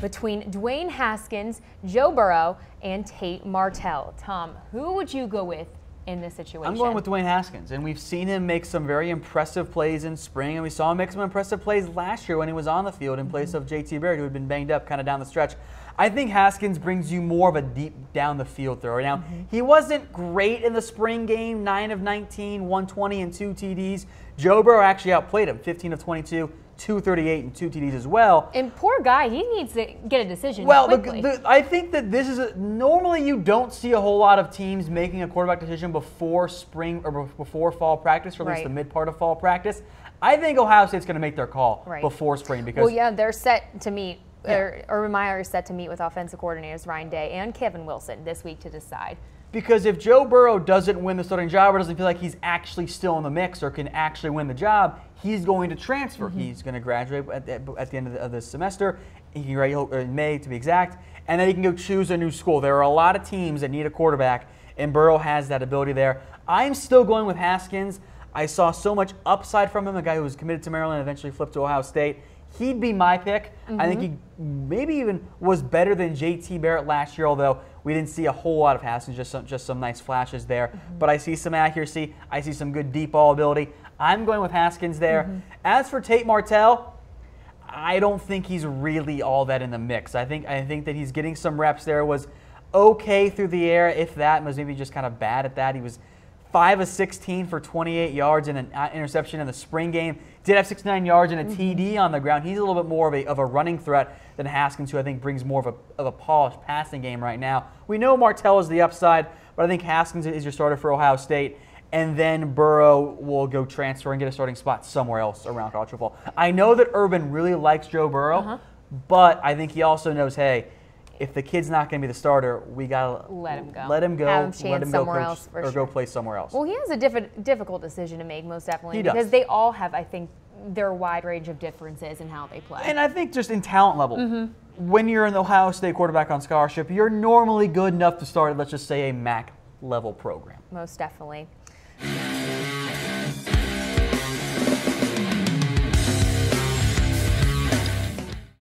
between Dwayne Haskins, Joe Burrow, and Tate Martell. Tom, who would you go with in this situation? I'm going with Dwayne Haskins, and we've seen him make some very impressive plays in spring, and we saw him make some impressive plays last year when he was on the field in place of JT Barrett, who had been banged up kind of down the stretch. I think Haskins brings you more of a deep down the field thrower. Now, he wasn't great in the spring game, 9 of 19, 120 and 2 TDs. Joe Burrow actually outplayed him, 15 of 22, 238 and 2 TDs as well. And poor guy, he needs to get a decision quickly. Well, I think that this is normally you don't see a whole lot of teams making a quarterback decision before spring or before fall practice, or at least the mid part of fall practice. I think Ohio State's going to make their call before spring because they're set to meet. Urban Meyer is set to meet with offensive coordinators Ryan Day and Kevin Wilson this week to decide. Because if Joe Burrow doesn't win the starting job or doesn't feel like he's actually still in the mix or can actually win the job, he's going to transfer. He's going to graduate at the end of this semester, in May to be exact, and then he can go choose a new school. There are a lot of teams that need a quarterback, and Burrow has that ability there. I'm still going with Haskins. I saw so much upside from him, a guy who was committed to Maryland and eventually flipped to Ohio State. He'd be my pick. I think he maybe even was better than JT Barrett last year, although we didn't see a whole lot of Haskins, just some nice flashes there. But I see some accuracy. I see some good deep ball ability. I'm going with Haskins there. As for Tate Martell, I don't think he's really all that in the mix. I think that he's getting some reps there. Was okay through the air, if that, was maybe just kind of bad at that. He was 5 of 16 for 28 yards and an interception in the spring game. Did have 69 yards and a TD on the ground. He's a little bit more of a running threat than Haskins, who I think brings more of a polished passing game right now. We know Martell is the upside, but I think Haskins is your starter for Ohio State. And then Burrow will go transfer and get a starting spot somewhere else around college football. I know that Urban really likes Joe Burrow, but I think he also knows, hey, if the kid's not going to be the starter, we got to let him go. Let him go. Have him let him go somewhere coach, else or go play somewhere else. Well, he has a difficult decision to make, most definitely, He because does. they all have, I think, their wide range of differences in how they play. And I think just in talent level, when you're an Ohio State quarterback on scholarship, you're normally good enough to start, let's just say, a MAC level program. Most definitely.